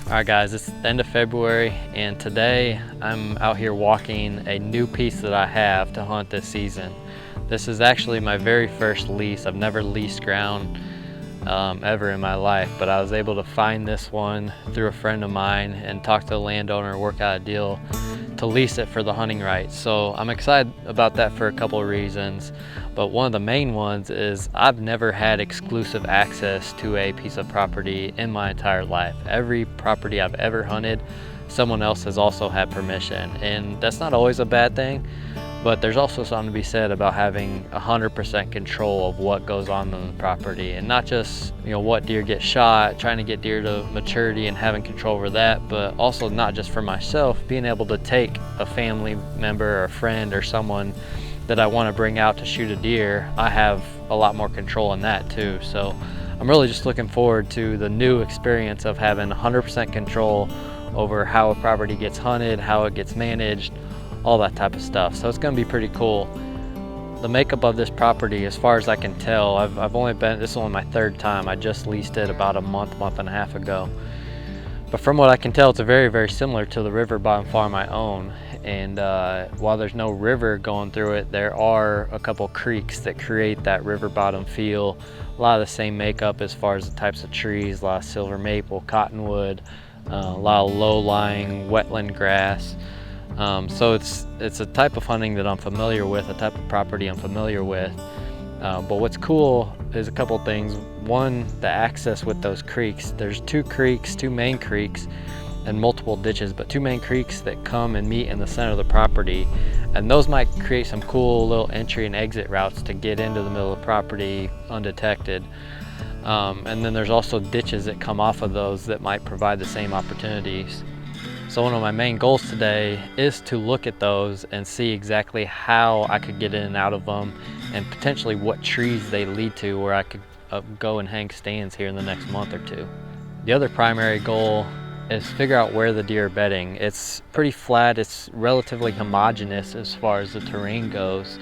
All right guys, it's the end of February and today I'm out here walking a new piece that I have to hunt this season. This is actually my very first lease. I've never leased ground ever in my life, but I was able to find this one through a friend of mine and talk to the landowner and work out a deal to lease it for the hunting rights. So I'm excited about that for a couple of reasons, but one of the main ones is I've never had exclusive access to a piece of property in my entire life. Every property I've ever hunted, someone else has also had permission, and that's not always a bad thing, but there's also something to be said about having 100% control of what goes on the property, and not just, you know, what deer get shot, trying to get deer to maturity and having control over that, but also not just for myself, being able to take a family member or a friend or someone that I want to bring out to shoot a deer. I have a lot more control in that too. So I'm really just looking forward to the new experience of having 100% control over how a property gets hunted, how it gets managed, all that type of stuff. So it's going to be pretty cool. The makeup of this property, as far as I can tell, I've only been, this is only my third time. I just leased it about a month and a half ago. But from what I can tell, it's very, very similar to the river bottom farm I own. And while there's no river going through it, there are a couple creeks that create that river bottom feel. A lot of the same makeup as far as the types of trees, a lot of silver maple, cottonwood, a lot of low-lying wetland grass. So it's a type of hunting that I'm familiar with, a type of property I'm familiar with. But what's cool is a couple things. One, the access with those creeks. There's two main creeks and multiple ditches, but two main creeks that come and meet in the center of the property. And those might create some cool little entry and exit routes to get into the middle of the property undetected. And then there's also ditches that come off of those that might provide the same opportunities. So one of my main goals today is to look at those and see exactly how I could get in and out of them, and potentially what trees they lead to where I could go and hang stands here in the next month or two. The other primary goal is figure out where the deer are bedding. It's pretty flat, it's relatively homogeneous as far as the terrain goes.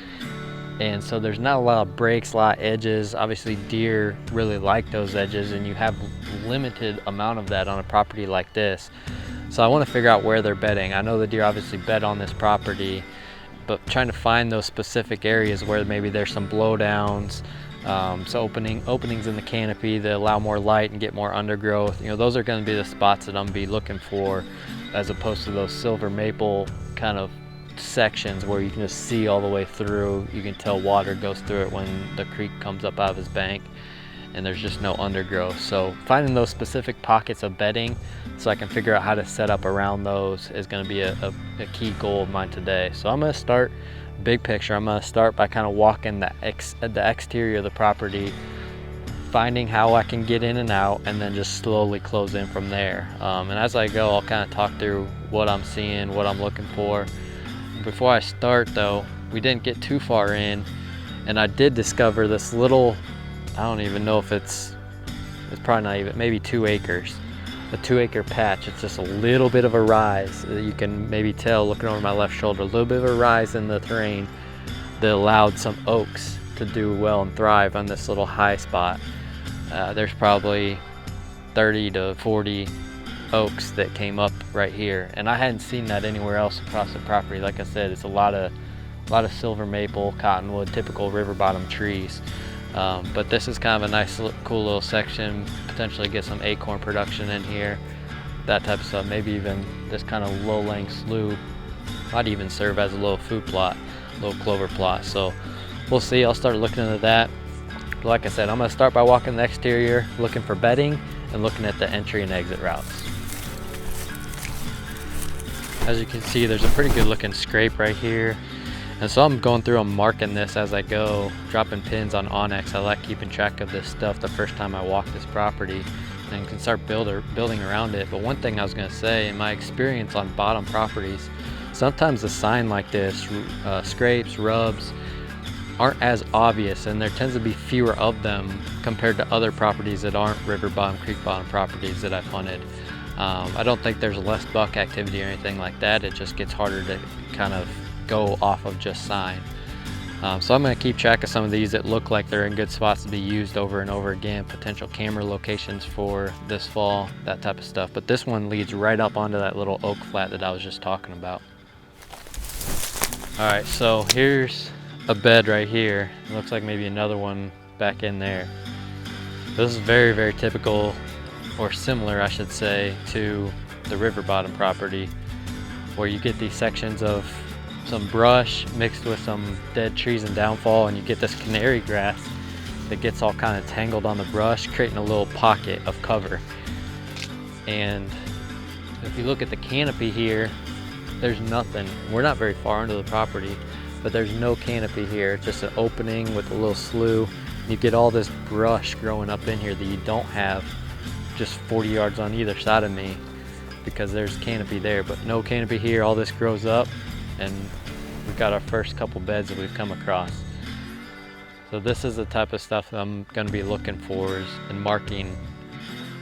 And so there's not a lot of breaks, a lot of edges. Obviously deer really like those edges, and you have limited amount of that on a property like this. So I want to figure out where they're bedding. I know the deer obviously bed on this property, but trying to find those specific areas where maybe there's some blowdowns, so openings in the canopy that allow more light and get more undergrowth. You know, those are going to be the spots that I'm going to be looking for, as opposed to those silver maple kind of sections where you can just see all the way through. You can tell water goes through it when the creek comes up out of his bank, and there's just no undergrowth. So finding those specific pockets of bedding so I can figure out how to set up around those is going to be a key goal of mine today. So I'm going to start big picture. I'm going to start by kind of walking the exterior of the property, finding how I can get in and out, and then just slowly close in from there. And as I go, I'll kind of talk through what I'm seeing, what I'm looking for. Before I start though, we didn't get too far in, and I did discover this little, I don't even know if it's probably not even, maybe 2 acres. A 2-acre patch. It's just a little bit of a rise. You can maybe tell looking over my left shoulder, a little bit of a rise in the terrain that allowed some oaks to do well and thrive on this little high spot. There's probably 30 to 40 oaks that came up right here, and I hadn't seen that anywhere else across the property. Like I said, it's a lot of silver maple, cottonwood, typical river bottom trees. But this is kind of a nice, cool little section. Potentially get some acorn production in here, that type of stuff. Maybe even this kind of low-lying slough might even serve as a little food plot, little clover plot. So we'll see. I'll start looking into that. Like I said, I'm going to start by walking the exterior, looking for bedding, and looking at the entry and exit routes. As you can see, there's a pretty good looking scrape right here. And so I'm going through and marking this as I go, dropping pins on Onyx. I like keeping track of this stuff the first time I walk this property, and can start building around it. But one thing I was going to say, in my experience on bottom properties, sometimes a sign like this, scrapes, rubs, aren't as obvious, and there tends to be fewer of them compared to other properties that aren't river bottom, creek bottom properties that I've hunted. I don't think there's less buck activity or anything like that. It just gets harder to kind of go off of just sign. So I'm going to keep track of some of these that look like they're in good spots to be used over and over again, potential camera locations for this fall, that type of stuff. But this one leads right up onto that little oak flat that I was just talking about. All right, so here's a bed right here. It looks like maybe another one back in there. This is very, very typical, or similar, I should say, to the river bottom property, where you get these sections of some brush mixed with some dead trees and downfall, and you get this canary grass that gets all kind of tangled on the brush, creating a little pocket of cover. And if you look at the canopy here, there's nothing. We're not very far into the property, but there's no canopy here. It's just an opening with a little slough. You get all this brush growing up in here that you don't have just 40 yards on either side of me, because there's canopy there, but no canopy here. All this grows up, and we've got our first couple beds that we've come across. So this is the type of stuff that I'm going to be looking for and marking,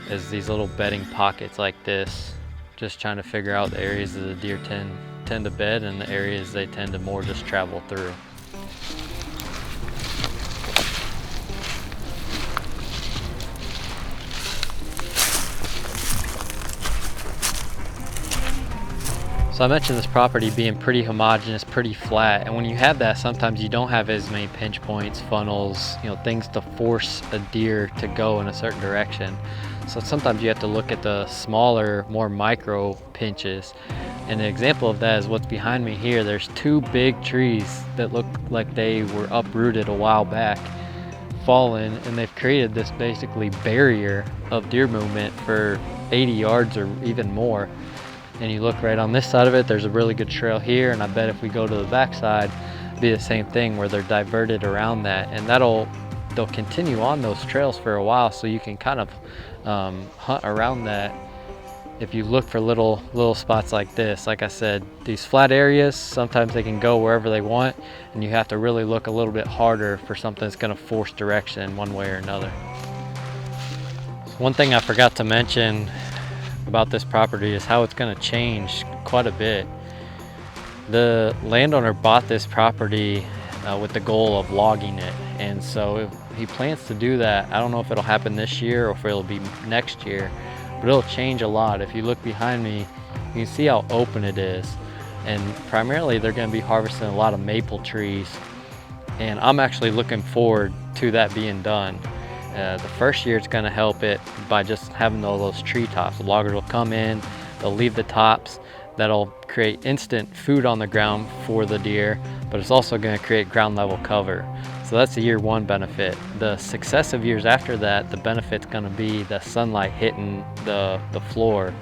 is these little bedding pockets like this, just trying to figure out the areas that the deer tend to bed and the areas they tend to more just travel through. So I mentioned this property being pretty homogeneous, pretty flat, and when you have that, sometimes you don't have as many pinch points, funnels, things to force a deer to go in a certain direction. So sometimes you have to look at the smaller, more micro pinches. And an example of that is what's behind me here. There's two big trees that look like they were uprooted a while back, fallen, and they've created this basically barrier of deer movement for 80 yards or even more. And you look right on this side of it, there's a really good trail here, and I bet if we go to the back side, it'll be the same thing where they're diverted around that, and they'll continue on those trails for a while, so you can kind of hunt around that if you look for little spots like this. Like I said, these flat areas, sometimes they can go wherever they want, and you have to really look a little bit harder for something that's going to force direction one way or another. One thing I forgot to mention about this property is how it's going to change quite a bit. The landowner bought this property with the goal of logging it, and so he plans to do that. I don't know if it'll happen this year or if it'll be next year, but it'll change a lot. If you look behind me, you can see how open it is, and primarily they're going to be harvesting a lot of maple trees, and I'm actually looking forward to that being done. The first year it's going to help it by just having all those tree tops. The loggers will come in, they'll leave the tops. That'll create instant food on the ground for the deer, but it's also going to create ground level cover. So that's the year one benefit. The successive years after that, the benefit's going to be the sunlight hitting the floor.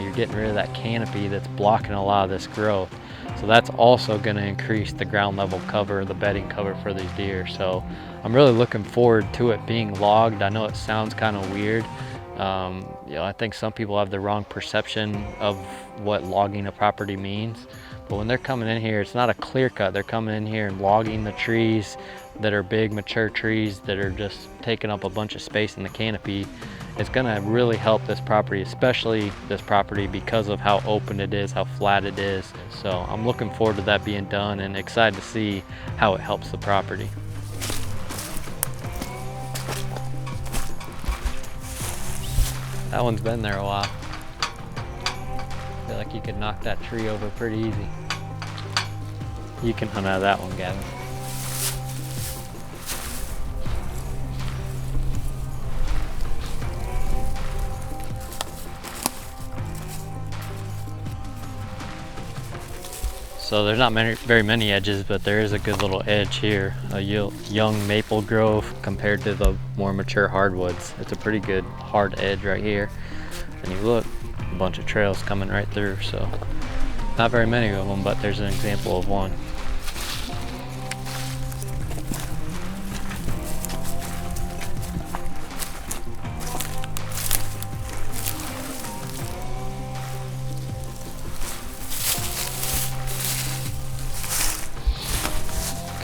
You're getting rid of that canopy that's blocking a lot of this growth. So that's also going to increase the ground level cover, the bedding cover for these deer. So I'm really looking forward to it being logged. I know it sounds kind of weird. I think some people have the wrong perception of what logging a property means. But when they're coming in here, it's not a clear cut. They're coming in here and logging the trees that are big, mature trees that are just taking up a bunch of space in the canopy. It's gonna really help this property, especially this property, because of how open it is, how flat it is. So I'm looking forward to that being done and excited to see how it helps the property. That one's been there a while. I feel like you could knock that tree over pretty easy. You can hunt out of that one, Gavin. So there's not very many edges, but there is a good little edge here, a young maple grove compared to the more mature hardwoods. It's a pretty good hard edge right here. And you look, a bunch of trails coming right through, so not very many of them, but there's an example of one.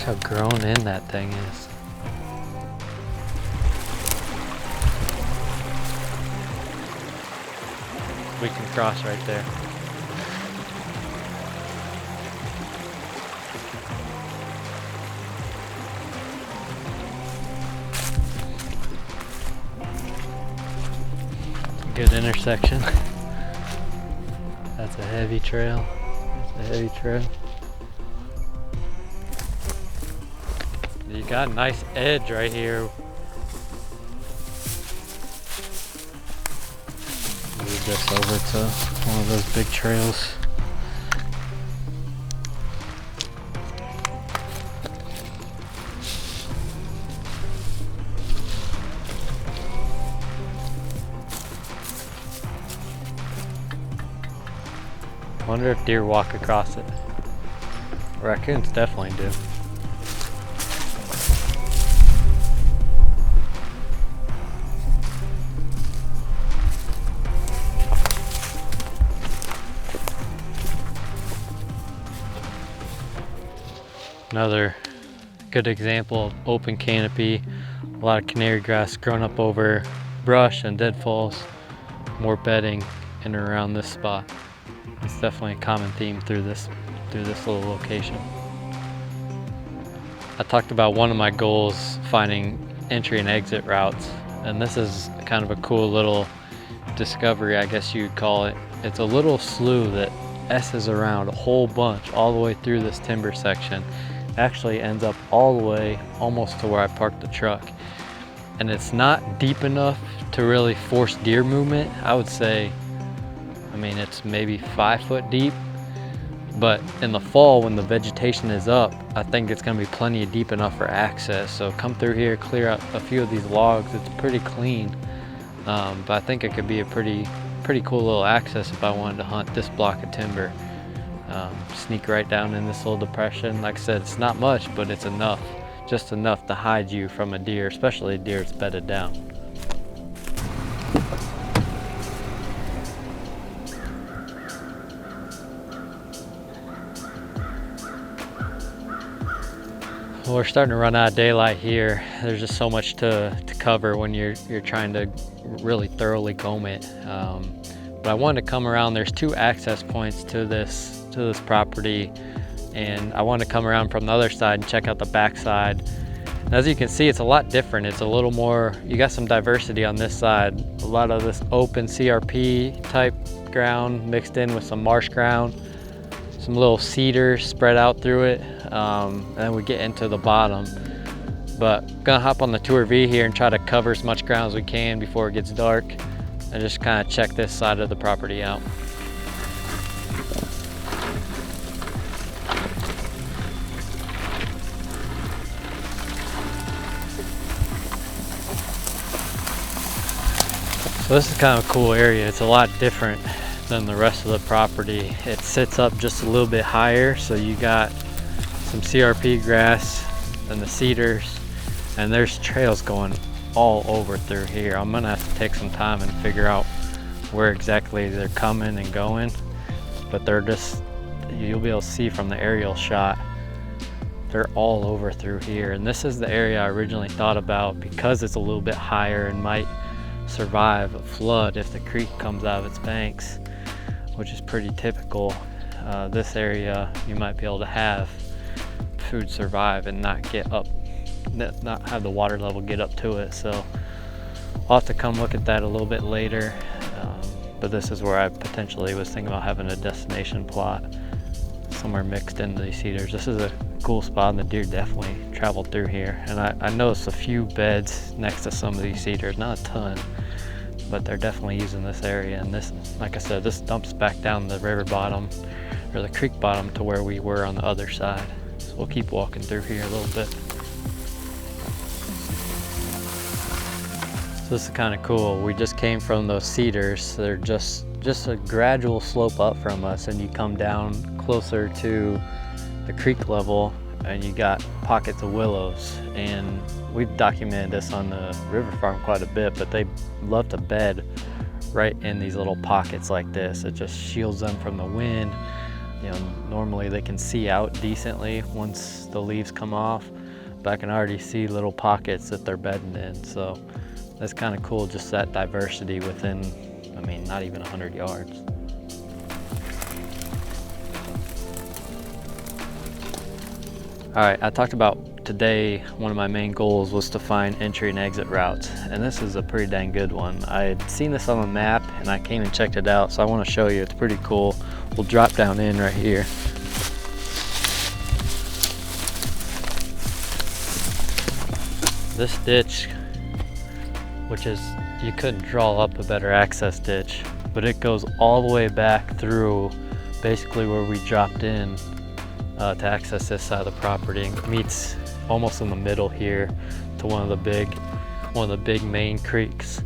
How grown in that thing is. We can cross right there. Good intersection. That's a heavy trail. That's a heavy trail. You got a nice edge right here. Move this over to one of those big trails. Wonder if deer walk across it. Raccoons definitely do. Another good example of open canopy. A lot of canary grass growing up over brush and deadfalls. More bedding in and around this spot. It's definitely a common theme through this little location. I talked about one of my goals, finding entry and exit routes, and this is kind of a cool little discovery, I guess you'd call it. It's a little slough that S's around a whole bunch all the way through this timber section. Actually ends up all the way almost to where I parked the truck. And it's not deep enough to really force deer movement. I would say, I mean, it's maybe 5 foot deep, but in the fall when the vegetation is up, I think it's gonna be plenty deep enough for access. So come through here, clear out a few of these logs. It's pretty clean, but I think it could be a pretty cool little access if I wanted to hunt this block of timber. Sneak right down in this little depression. Like I said, it's not much, but it's enough, just enough to hide you from a deer, especially a deer that's bedded down. Well, we're starting to run out of daylight here. There's just so much to cover when you're trying to really thoroughly comb it. But I wanted to come around. There's 2 access points to this property, and I want to come around from the other side and check out the back side. And as you can see, it's a lot different. It's a little more, you got some diversity on this side. A lot of this open CRP type ground mixed in with some marsh ground, some little cedars spread out through it, and then we get into the bottom. But I'm gonna hop on the Tour V here and try to cover as much ground as we can before it gets dark, and just kind of check this side of the property out. So this is kind of a cool area. It's a lot different than the rest of the property. It sits up just a little bit higher, so you got some CRP grass and the cedars, and there's trails going all over through here. I'm gonna have to take some time and figure out where exactly they're coming and going, but they're just, you'll be able to see from the aerial shot, they're all over through here. And this is the area I originally thought about because it's a little bit higher and might survive a flood if the creek comes out of its banks, which is pretty typical. This area, you might be able to have food survive and not get up, not have the water level get up to it. So I'll have to come look at that a little bit later. But this is where I potentially was thinking about having a destination plot somewhere mixed into these cedars. This is a cool spot, and the deer definitely traveled through here. And I noticed a few beds next to some of these cedars, not a ton, but they're definitely using this area. And this, like I said, this dumps back down the river bottom or the creek bottom to where we were on the other side. So we'll keep walking through here a little bit. So this is kind of cool. We just came from those cedars. They're just a gradual slope up from us, and you come down closer to the creek level and you got pockets of willows. And we've documented this on the river farm quite a bit, but they love to bed right in these little pockets like this. It just shields them from the wind. You know, normally they can see out decently once the leaves come off, but I can already see little pockets that they're bedding in. So that's kind of cool, just that diversity within, I mean, not even 100 yards. All right, I talked about today, one of my main goals was to find entry and exit routes, and this is a pretty dang good one. I had seen this on the map and I came and checked it out, so I want to show you. It's pretty cool. We'll drop down in right here. This ditch, which is, you couldn't draw up a better access ditch, but it goes all the way back through basically where we dropped in to access this side of the property, and meets almost in the middle here to one of the big main creeks.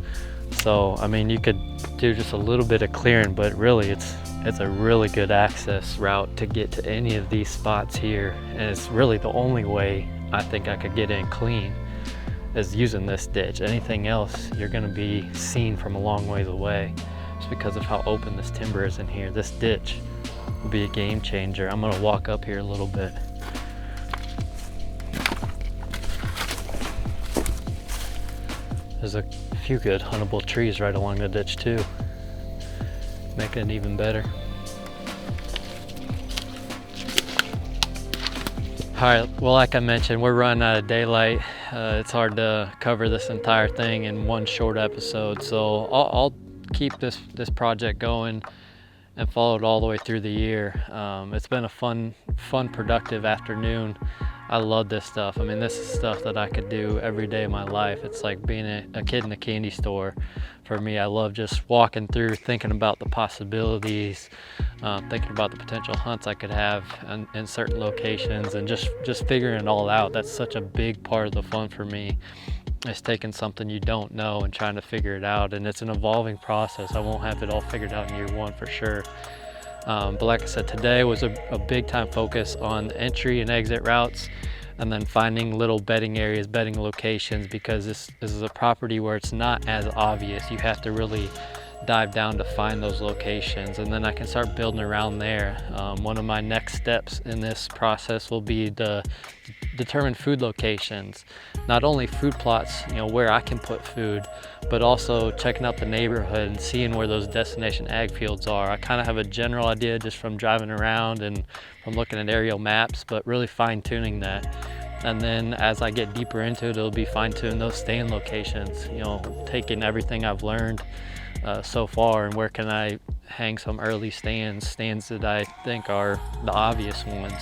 So I mean, you could do just a little bit of clearing, but really it's a really good access route to get to any of these spots here, and it's really the only way I think I could get in clean is using this ditch. Anything else, you're going to be seen from a long ways away just because of how open this timber is in here. This ditch will be a game changer. I'm going to walk up here a little bit. There's a few good huntable trees right along the ditch too, making it even better. All right, well, like I mentioned, we're running out of daylight. It's hard to cover this entire thing in one short episode, so I'll keep this project going and follow it all the way through the year. It's been a fun, productive afternoon. I love this stuff. I mean, this is stuff that I could do every day of my life. It's like being a kid in a candy store for me. I love just walking through, thinking about the possibilities, thinking about the potential hunts I could have in certain locations, and just figuring it all out. That's such a big part of the fun for me. It's taking something you don't know and trying to figure it out, and it's an evolving process. I won't have it all figured out in year one for sure. But like I said, today was a big time focus on entry and exit routes, and then finding little bedding areas, bedding locations, because this is a property where it's not as obvious. You have to really dive down to find those locations, and then I can start building around there. One of my next steps in this process will be to determine food locations, not only food plots, where I can put food, but also checking out the neighborhood and seeing where those destination ag fields are. I kind of have a general idea just from driving around and from looking at aerial maps, but really fine tuning that. And then as I get deeper into it, it'll be fine tuning those stand locations, taking everything I've learned so far, and where can I hang some early stands that I think are the obvious ones.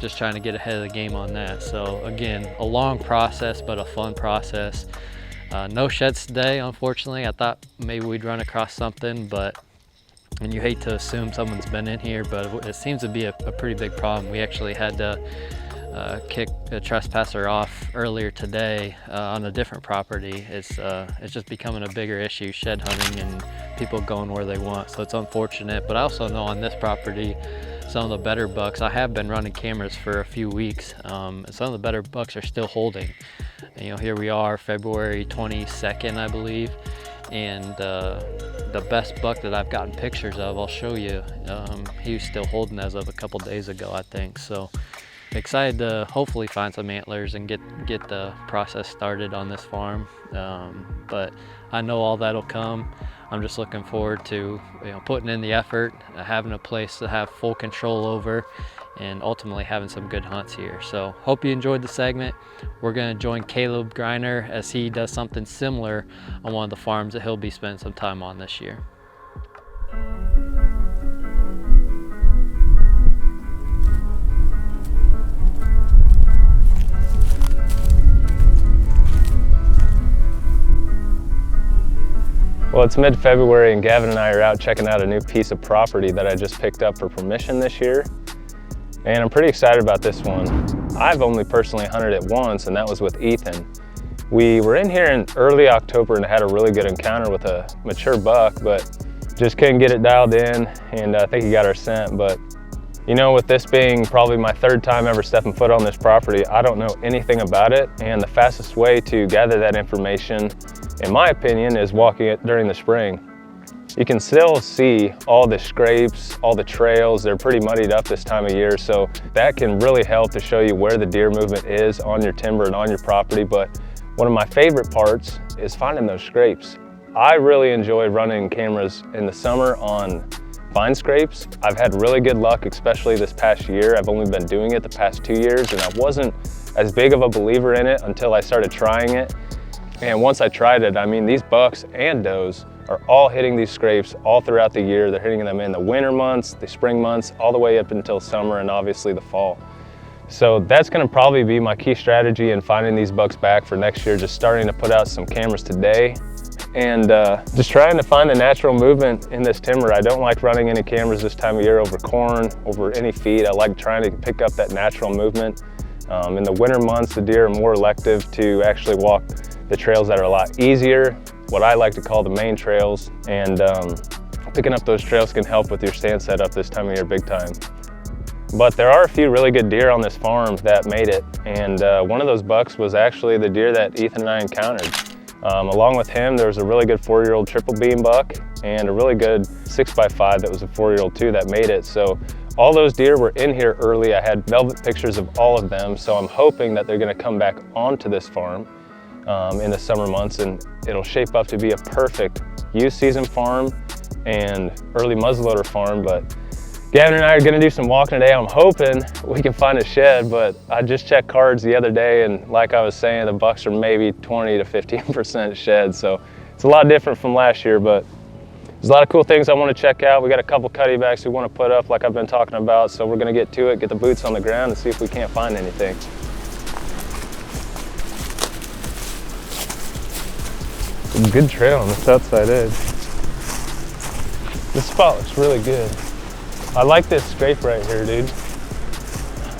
Just trying to get ahead of the game on that. So again, a long process, but a fun process. No sheds today, unfortunately. I thought maybe we'd run across something, and you hate to assume someone's been in here, but it seems to be a pretty big problem. We actually had to kick a trespasser off earlier today on a different property. It's just becoming a bigger issue, shed hunting and people going where they want. So it's unfortunate, but I also know on this property, some of the better bucks, I have been running cameras for a few weeks, and some of the better bucks are still holding. And, here we are, February 22nd, I believe, and the best buck that I've gotten pictures of, I'll show you, he was still holding as of a couple days ago, I think. So excited to hopefully find some antlers and get the process started on this farm, but I know all that'll come. I'm just looking forward to putting in the effort, having a place to have full control over, and ultimately having some good hunts here. So hope you enjoyed the segment. We're going to join Kaleb Greiner as he does something similar on one of the farms that he'll be spending some time on this year. Well, it's mid-February and Gavin and I are out checking out a new piece of property that I just picked up for permission this year. And I'm pretty excited about this one. I've only personally hunted it once, and that was with Ethan. We were in here in early October and had a really good encounter with a mature buck, but just couldn't get it dialed in, and I think he got our scent. But with this being probably my third time ever stepping foot on this property, I don't know anything about it, and the fastest way to gather that information, in my opinion, is walking it during the spring. You can still see all the scrapes, all the trails. They're pretty muddied up this time of year, so that can really help to show you where the deer movement is on your timber and on your property. But one of my favorite parts is finding those scrapes. I really enjoy running cameras in the summer on find scrapes. I've had really good luck, especially this past year. I've only been doing it the past 2 years, and I wasn't as big of a believer in it until I started trying it. And once I tried it, I mean, these bucks and does are all hitting these scrapes all throughout the year. They're hitting them in the winter months, the spring months, all the way up until summer and obviously the fall. So that's gonna probably be my key strategy in finding these bucks back for next year, just starting to put out some cameras today and just trying to find the natural movement in this timber. I don't like running any cameras this time of year over corn, over any feed. I like trying to pick up that natural movement. In the winter months, the deer are more elective to actually walk the trails that are a lot easier, what I like to call the main trails, and picking up those trails can help with your stand setup this time of year big time. But there are a few really good deer on this farm that made it, and one of those bucks was actually the deer that Ethan and I encountered. Along with him, there was a really good 4-year-old triple beam buck and a really good 6x5 that was a 4-year-old too that made it. So all those deer were in here early. I had velvet pictures of all of them, so I'm hoping that they're gonna come back onto this farm in the summer months, and it'll shape up to be a perfect youth season farm and early muzzleloader farm. But Gavin and I are gonna do some walking today. I'm hoping we can find a shed, but I just checked cards the other day, and like I was saying, the bucks are maybe 20 to 15% shed, so it's a lot different from last year, but there's a lot of cool things I want to check out. We got a couple cutty backs we want to put up like I've been talking about, so we're gonna get to it, get the boots on the ground and see if we can't find anything. Some good trail on this outside edge. This spot looks really good. I like this scrape right here, dude.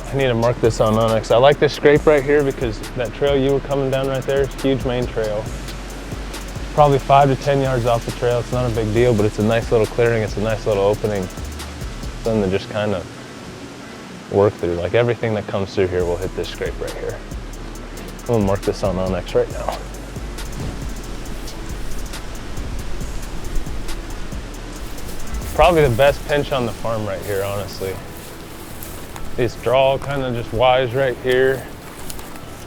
I need to mark this on Onyx. I like this scrape right here because that trail you were coming down right there is a huge main trail. Probably 5 to 10 yards off the trail. It's not a big deal, but it's a nice little clearing. It's a nice little opening. Something to just kind of work through. Like everything that comes through here will hit this scrape right here. I'm gonna mark this on Onyx right now. Probably the best pinch on the farm right here, honestly. This draw kind of just wise right here.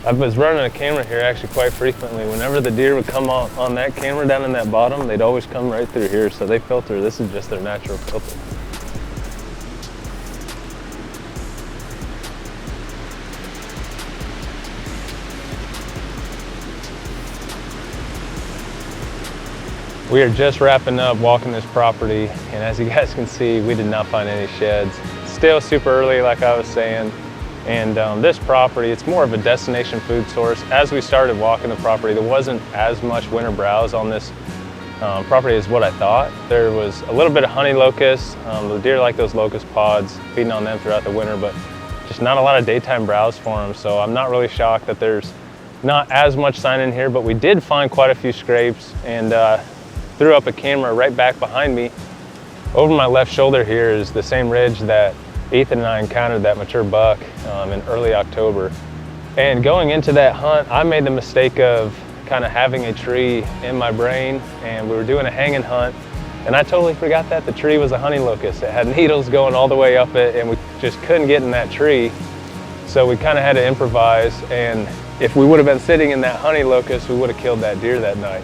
I was running a camera here actually quite frequently. Whenever the deer would come on that camera down in that bottom, they'd always come right through here. So they filter, this is just their natural filter. We are just wrapping up walking this property, and as you guys can see, we did not find any sheds. Still super early, like I was saying, and this property, it's more of a destination food source. As we started walking the property, there wasn't as much winter browse on this property as what I thought. There was a little bit of honey locust. The deer like those locust pods, feeding on them throughout the winter, but just not a lot of daytime browse for them, so I'm not really shocked that there's not as much sign in here, but we did find quite a few scrapes, and threw up a camera right back behind me. Over my left shoulder here is the same ridge that Ethan and I encountered that mature buck in early October. And going into that hunt, I made the mistake of kind of having a tree in my brain, and we were doing a hanging hunt, and I totally forgot that the tree was a honey locust. It had needles going all the way up it, and we just couldn't get in that tree. So we kind of had to improvise, and if we would have been sitting in that honey locust, we would have killed that deer that night.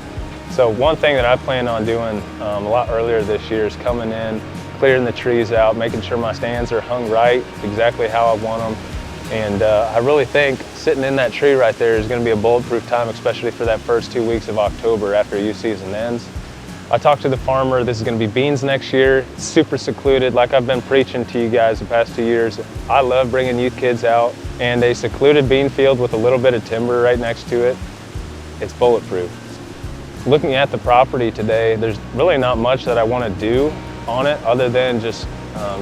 So one thing that I plan on doing a lot earlier this year is coming in, clearing the trees out, making sure my stands are hung right, exactly how I want them. And I really think sitting in that tree right there is going to be a bulletproof time, especially for that first 2 weeks of October after youth season ends. I talked to the farmer, this is going to be beans next year. It's super secluded, like I've been preaching to you guys the past 2 years. I love bringing youth kids out, and a secluded bean field with a little bit of timber right next to it, it's bulletproof. Looking at the property today, there's really not much that I want to do on it other than just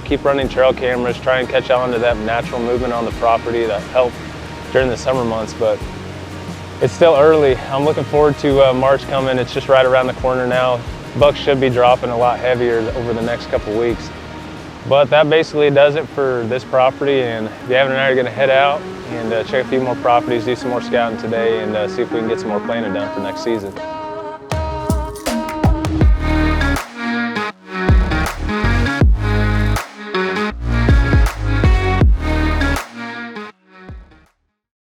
keep running trail cameras, try and catch on to that natural movement on the property that helped during the summer months, but it's still early. I'm looking forward to March coming. It's just right around the corner now. Bucks should be dropping a lot heavier over the next couple weeks. But that basically does it for this property, and Gavin and I are going to head out and check a few more properties, do some more scouting today, and see if we can get some more planning done for next season.